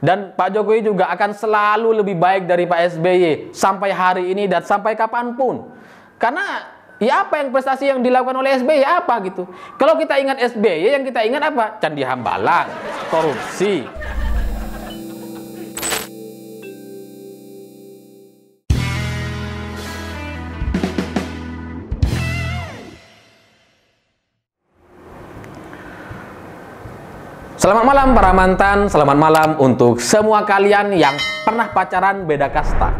Dan Pak Jokowi juga akan selalu lebih baik dari Pak SBY sampai hari ini dan sampai kapanpun. Karena ya apa yang prestasi yang dilakukan oleh SBY apa gitu. Kalau kita ingat SBY, yang kita ingat apa? Candi Hambalang, korupsi. Selamat malam para mantan, selamat malam untuk semua kalian yang pernah pacaran beda kasta.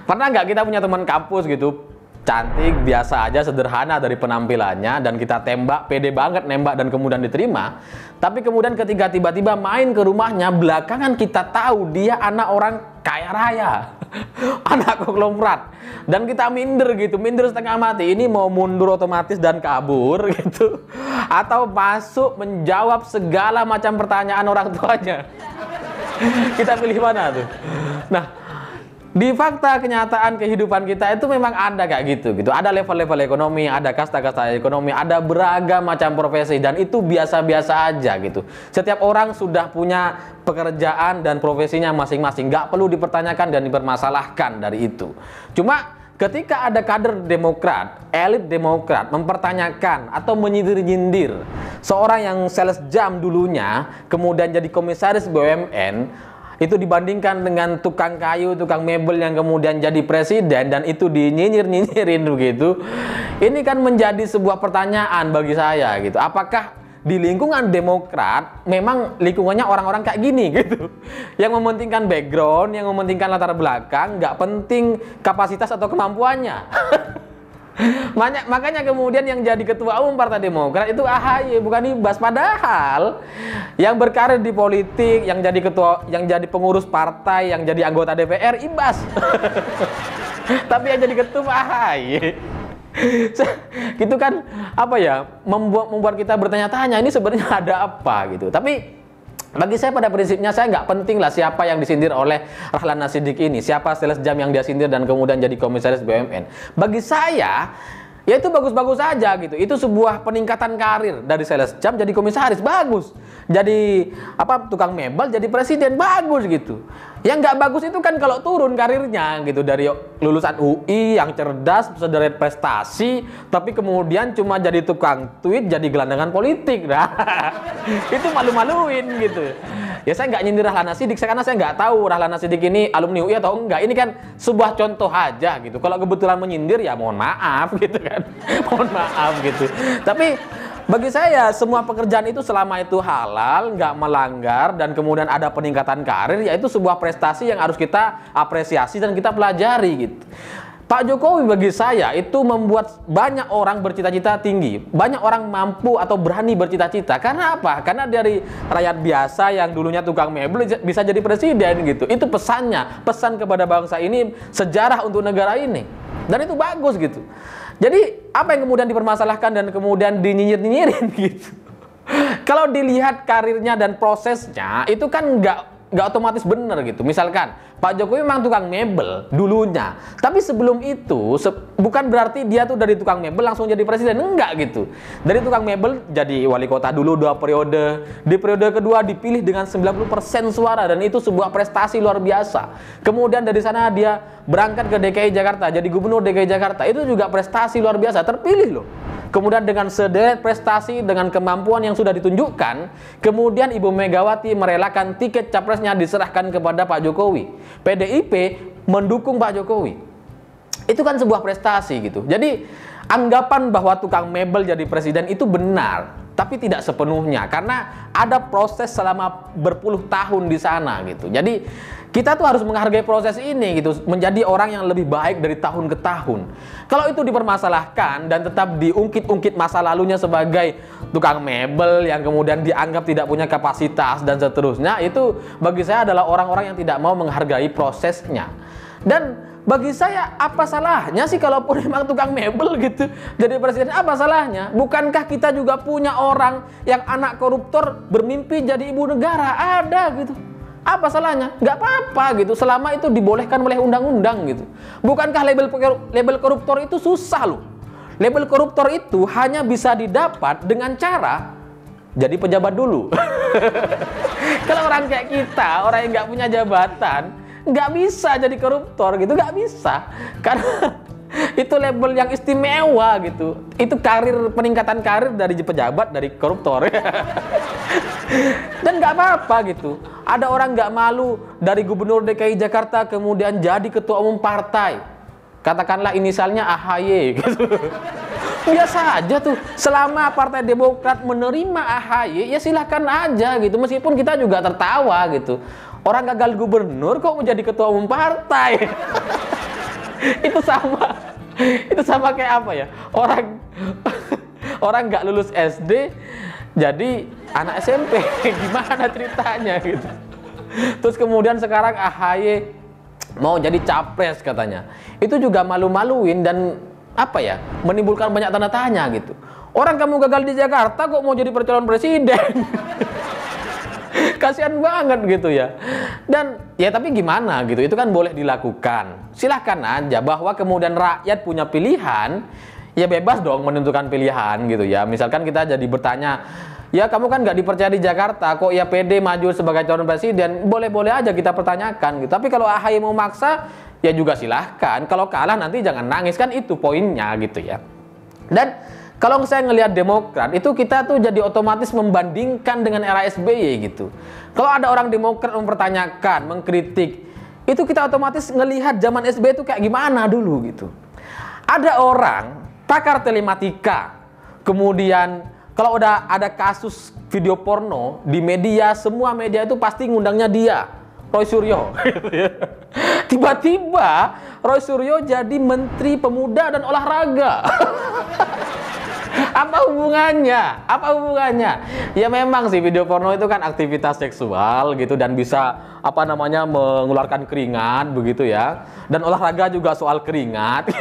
Pernah nggak kita punya teman kampus gitu, cantik, biasa aja, sederhana dari penampilannya, dan kita tembak, pede banget nembak dan kemudian diterima. Tapi kemudian ketika tiba-tiba main ke rumahnya, belakangan kita tahu dia anak orang kaya raya, anak konglomerat. Dan kita minder gitu, minder setengah mati. Ini mau mundur otomatis dan kabur gitu, atau masuk menjawab segala macam pertanyaan orang tuanya. Kita pilih mana tuh? Nah, di fakta kenyataan kehidupan kita itu memang ada kayak gitu. Ada level-level ekonomi, ada kasta-kasta ekonomi, ada beragam macam profesi, dan itu biasa-biasa aja gitu. Setiap orang sudah punya pekerjaan dan profesinya masing-masing, nggak perlu dipertanyakan dan dipermasalahkan dari itu. Cuma ketika ada kader Demokrat, elit Demokrat mempertanyakan atau menyindir-nyindir seorang yang sales jam dulunya kemudian jadi komisaris BUMN, itu dibandingkan dengan tukang kayu, tukang mebel yang kemudian jadi presiden, dan itu dinyinyir-nyinyirin begitu. Ini kan menjadi sebuah pertanyaan bagi saya gitu. Apakah di lingkungan Demokrat memang lingkungannya orang-orang kayak gini gitu, yang mementingkan background, yang mementingkan latar belakang, nggak penting kapasitas atau kemampuannya. Makanya kemudian yang jadi ketua umum Partai Demokrat itu AHY, bukan Ibas. Padahal yang berkarir di politik, yang jadi ketua, yang jadi pengurus partai, yang jadi anggota DPR Ibas. Tapi yang jadi ketua AHY. Gitu kan, apa ya, membuat kita bertanya-tanya, ini sebenarnya ada apa gitu. Tapi bagi saya pada prinsipnya saya nggak penting lah siapa yang disindir oleh Rahlana Siddiq ini, siapa sales jam yang dia sindir dan kemudian jadi komisaris BUMN. Bagi saya ya itu bagus-bagus saja gitu. Itu sebuah peningkatan karir dari sales jam jadi komisaris, bagus. Jadi apa, tukang mebel jadi presiden, bagus gitu. Yang nggak bagus itu kan kalau turun karirnya gitu, dari lulusan UI yang cerdas, sederet prestasi, tapi kemudian cuma jadi tukang tweet, jadi gelandangan politik. Nah, itu malu-maluin gitu. Ya saya nggak nyindir Rahlana Siddiq karena saya nggak tahu Rahlana Siddiq ini alumni UI atau enggak. Ini kan sebuah contoh aja gitu. Kalau kebetulan menyindir ya mohon maaf gitu kan. Mohon maaf gitu. Tapi bagi saya semua pekerjaan itu selama itu halal, nggak melanggar, dan kemudian ada peningkatan karir, yaitu sebuah prestasi yang harus kita apresiasi dan kita pelajari gitu. Pak Jokowi bagi saya itu membuat banyak orang bercita-cita tinggi, banyak orang mampu atau berani bercita-cita. Karena apa? Karena dari rakyat biasa yang dulunya tukang mebel bisa jadi presiden gitu. Itu pesannya, pesan kepada bangsa ini, sejarah untuk negara ini. Dan itu bagus gitu. Jadi apa yang kemudian dipermasalahkan dan kemudian dinyinyir-nyinyirin gitu. Kalau dilihat karirnya dan prosesnya itu kan nggak otomatis benar gitu. Misalkan Pak Jokowi memang tukang mebel dulunya, tapi sebelum itu bukan berarti dia tuh dari tukang mebel langsung jadi presiden, enggak gitu. Dari tukang mebel jadi wali kota dulu 2 periode, di periode kedua dipilih dengan 90% suara, dan itu sebuah prestasi luar biasa. Kemudian dari sana dia berangkat ke DKI Jakarta, jadi gubernur DKI Jakarta, itu juga prestasi luar biasa, terpilih loh. Kemudian dengan sederet prestasi, dengan kemampuan yang sudah ditunjukkan, kemudian Ibu Megawati merelakan tiket capresnya diserahkan kepada Pak Jokowi. PDIP mendukung Pak Jokowi. Itu kan sebuah prestasi gitu. Jadi anggapan bahwa tukang mebel jadi presiden itu benar, tapi tidak sepenuhnya, karena ada proses selama berpuluh tahun di sana gitu. Jadi kita tuh harus menghargai proses ini gitu, menjadi orang yang lebih baik dari tahun ke tahun. Kalau itu dipermasalahkan dan tetap diungkit-ungkit masa lalunya sebagai tukang mebel yang kemudian dianggap tidak punya kapasitas dan seterusnya, itu bagi saya adalah orang-orang yang tidak mau menghargai prosesnya. Dan bagi saya apa salahnya sih kalaupun memang tukang mebel gitu jadi presiden, apa salahnya? Bukankah kita juga punya orang yang anak koruptor bermimpi jadi ibu negara? Ada gitu. Apa salahnya? Nggak apa-apa gitu, selama itu dibolehkan oleh undang-undang gitu. Bukankah label koruptor itu susah loh? Label koruptor itu hanya bisa didapat dengan cara jadi pejabat dulu. Kalau orang kayak kita, orang yang nggak punya jabatan, nggak bisa jadi koruptor gitu, nggak bisa. Karena itu label yang istimewa gitu. Itu peningkatan karir dari pejabat, dari koruptor. Dan nggak apa-apa gitu. Ada orang nggak malu dari gubernur DKI Jakarta kemudian jadi ketua umum partai. Katakanlah inisialnya AHY gitu. Biasa aja tuh. Selama Partai Demokrat menerima AHY, ya silahkan aja gitu. Meskipun kita juga tertawa gitu. Orang gagal gubernur kok menjadi ketua umum partai. Itu sama kayak apa ya? Orang nggak lulus SD jadi anak SMP. Gimana ceritanya gitu. Terus kemudian sekarang AHY mau jadi capres katanya. Itu juga malu-maluin dan apa ya, menimbulkan banyak tanda tanya gitu. Orang kamu gagal di Jakarta kok mau jadi calon presiden? Kasihan banget gitu ya. Dan ya tapi gimana gitu, itu kan boleh dilakukan. Silahkan aja, bahwa kemudian rakyat punya pilihan, ya bebas dong menentukan pilihan gitu ya. Misalkan kita jadi bertanya, ya kamu kan nggak dipercaya di Jakarta, kok ya pede maju sebagai calon presiden, boleh-boleh aja kita pertanyakan gitu. Tapi kalau AHY mau maksa, ya juga silahkan. Kalau kalah nanti jangan nangis, kan itu poinnya gitu ya. Dan kalau saya ngelihat Demokrat, itu kita tuh jadi otomatis membandingkan dengan era SBY gitu. Kalau ada orang Demokrat mempertanyakan, mengkritik, itu kita otomatis ngelihat zaman SBY itu kayak gimana dulu gitu. Ada orang pakar telematika, kemudian kalau udah ada kasus video porno di media, semua media itu pasti ngundangnya dia, Roy Suryo. Tiba-tiba Roy Suryo jadi Menteri Pemuda dan Olahraga. Apa hubungannya? Apa hubungannya? Ya memang sih video porno itu kan aktivitas seksual gitu dan bisa apa namanya mengeluarkan keringat begitu ya. Dan olahraga juga soal keringat.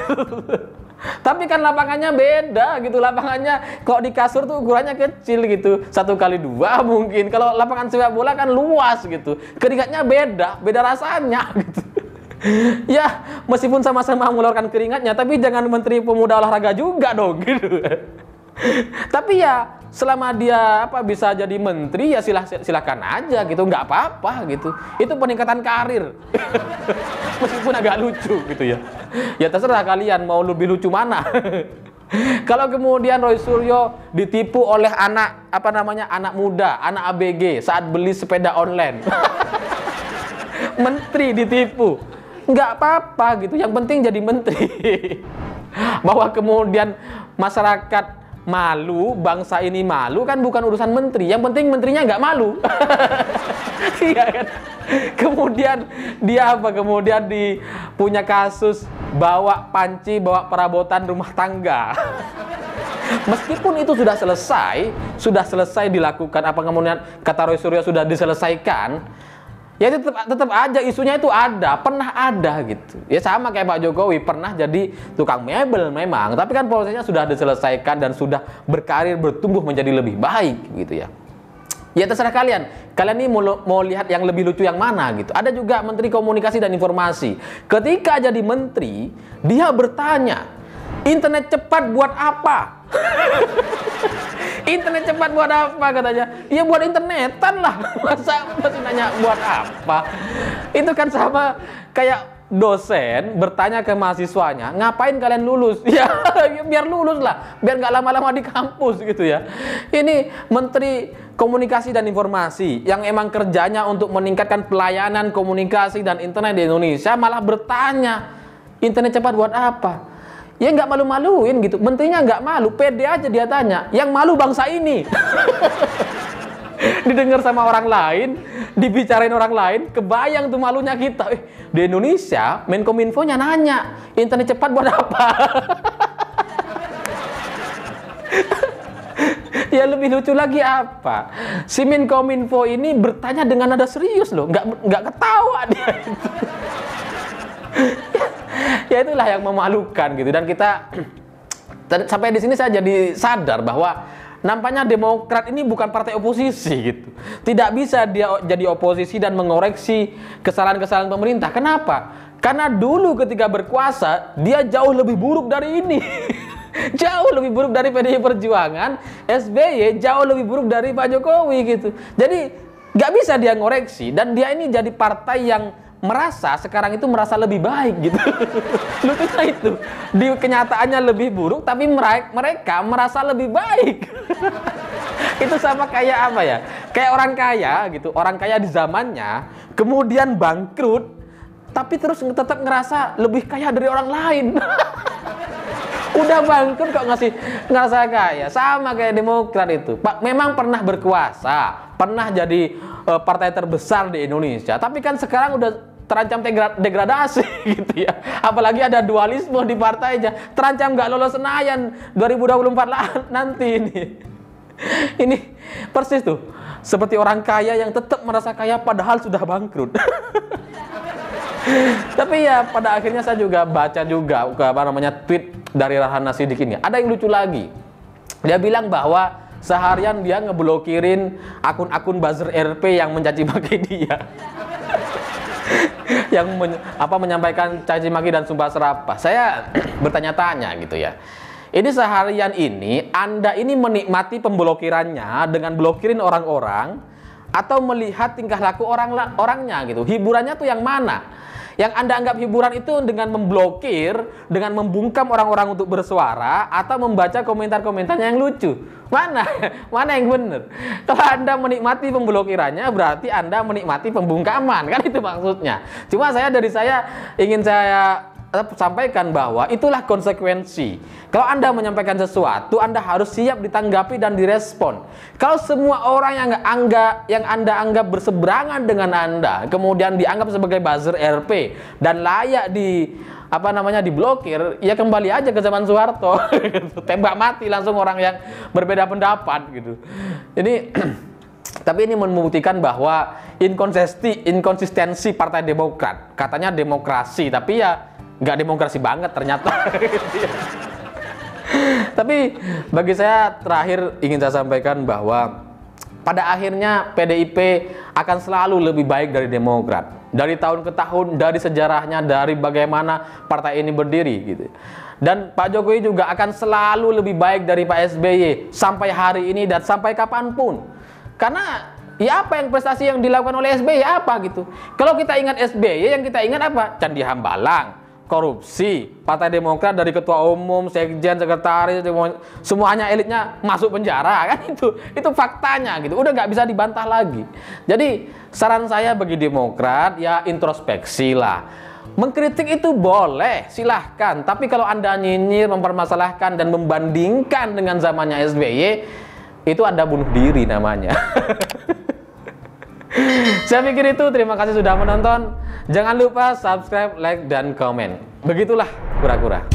Tapi kan lapangannya beda gitu. Lapangannya kok di kasur tuh ukurannya kecil gitu, 1x2 mungkin. Kalau lapangan sepak bola kan luas gitu. Keringatnya beda rasanya gitu. Ya, meskipun sama-sama mengeluarkan keringatnya, tapi jangan Menteri Pemuda Olahraga juga dong gitu. Tapi ya selama dia bisa jadi menteri, ya silakan aja gitu, nggak apa-apa gitu. Itu peningkatan karir. Meskipun agak lucu gitu ya. Ya terserah kalian mau lebih lucu mana. Kalau kemudian Roy Suryo ditipu oleh anak anak muda, anak ABG saat beli sepeda online. Menteri ditipu. Nggak apa-apa gitu, yang penting jadi menteri. Bahwa kemudian masyarakat malu, bangsa ini malu kan bukan urusan menteri, yang penting menterinya nggak malu. Iya kan? Kemudian dia kemudian punya kasus bawa panci, bawa perabotan rumah tangga. Meskipun itu sudah selesai dilakukan, kemudian kata Roy Suryo sudah diselesaikan, ya tetap aja isunya itu pernah ada gitu. Ya sama kayak Pak Jokowi, pernah jadi tukang mebel memang, tapi kan prosesnya sudah diselesaikan dan sudah berkarir, bertumbuh menjadi lebih baik gitu ya. Ya terserah kalian ini mau lihat yang lebih lucu yang mana gitu. Ada juga Menteri Komunikasi dan Informasi. Ketika jadi menteri, dia bertanya, internet cepat buat apa? Internet cepat buat apa katanya? Ya buat internetan lah. Masa masih nanya buat apa? Itu kan sama kayak dosen bertanya ke mahasiswanya, ngapain kalian lulus? Ya biar lulus lah, biar nggak lama-lama di kampus gitu ya. Ini Menteri Komunikasi dan Informasi yang emang kerjanya untuk meningkatkan pelayanan komunikasi dan internet di Indonesia malah bertanya, internet cepat buat apa? Ya nggak malu-maluin gitu, menterinya nggak malu, pede aja dia tanya. Yang malu bangsa ini. Didengar sama orang lain, dibicarain orang lain, kebayang tuh malunya kita. Di Indonesia, Menkominfo-nya nanya, internet cepat buat apa? Ya lebih lucu lagi apa? Si Menkominfo ini bertanya dengan nada serius loh, nggak ketawa dia. Ya itulah yang memalukan gitu. Dan kita sampai di sini saya jadi sadar bahwa nampaknya Demokrat ini bukan partai oposisi gitu. Tidak bisa dia jadi oposisi dan mengoreksi kesalahan-kesalahan pemerintah. Kenapa? Karena dulu ketika berkuasa dia jauh lebih buruk dari ini. Jauh lebih buruk dari PDI Perjuangan, SBY jauh lebih buruk dari Pak Jokowi gitu. Jadi nggak bisa dia ngoreksi, dan dia ini jadi partai yang merasa sekarang itu merasa lebih baik gitu. Lucunya itu, di kenyataannya lebih buruk tapi mereka merasa lebih baik. Itu sama kayak apa ya, kayak orang kaya gitu, orang kaya di zamannya kemudian bangkrut tapi terus tetap ngerasa lebih kaya dari orang lain. Udah bangkrut kok ngerasa kaya. Sama kayak Demokrat itu, Pak, memang pernah berkuasa, pernah jadi partai terbesar di Indonesia, tapi kan sekarang udah terancam degradasi gitu ya. Apalagi ada dualisme di partainya, terancam nggak lolos Senayan 2024 nanti ini. Ini persis tuh seperti orang kaya yang tetap merasa kaya padahal sudah bangkrut. Tapi ya pada akhirnya saya juga baca juga tweet dari Rahana Sidik ini. Ada yang lucu lagi. Dia bilang bahwa seharian dia ngeblokirin akun-akun buzzer RP yang mencaci maki dia. Yang menyampaikan caci maki dan sumpah serapah. Saya bertanya-tanya gitu ya. Ini seharian ini Anda ini menikmati pemblokirannya dengan blokirin orang-orang atau melihat tingkah laku orangnya gitu. Hiburannya tuh yang mana? Yang Anda anggap hiburan itu dengan memblokir, dengan membungkam orang-orang untuk bersuara, atau membaca komentar-komentarnya yang lucu. Mana? Mana yang benar? Kalau Anda menikmati pemblokirannya, berarti Anda menikmati pembungkaman. Kan itu maksudnya. Cuma ingin saya sampaikan bahwa itulah konsekuensi. Kalau Anda menyampaikan sesuatu, Anda harus siap ditanggapi dan direspon. Kalau semua orang yang Anda anggap berseberangan dengan Anda, kemudian dianggap sebagai buzzer RP dan layak diblokir, ya kembali aja ke zaman Soeharto. Tembak mati langsung orang yang berbeda pendapat gitu. Ini tapi ini membuktikan bahwa inkonsistensi Partai Demokrat. Katanya demokrasi, tapi ya nggak demokrasi banget ternyata. Tapi bagi saya terakhir ingin saya sampaikan bahwa pada akhirnya PDIP akan selalu lebih baik dari Demokrat. Dari tahun ke tahun, dari sejarahnya, dari bagaimana partai ini berdiri gitu. Dan Pak Jokowi juga akan selalu lebih baik dari Pak SBY sampai hari ini dan sampai kapanpun. Karena ya apa yang prestasi yang dilakukan oleh SBY apa gitu. Kalau kita ingat SBY, yang kita ingat apa? Candi Hambalang, korupsi, Partai Demokrat dari ketua umum, sekjen, sekretaris, semuanya elitnya masuk penjara, kan itu faktanya gitu. Udah nggak bisa dibantah lagi. Jadi saran saya bagi Demokrat ya introspeksi lah. Mengkritik itu boleh, silahkan. Tapi kalau Anda nyinyir, mempermasalahkan dan membandingkan dengan zamannya SBY, itu Anda bunuh diri namanya. Saya pikir itu. Terima kasih sudah menonton. Jangan lupa subscribe, like, dan komen. Begitulah kura-kura.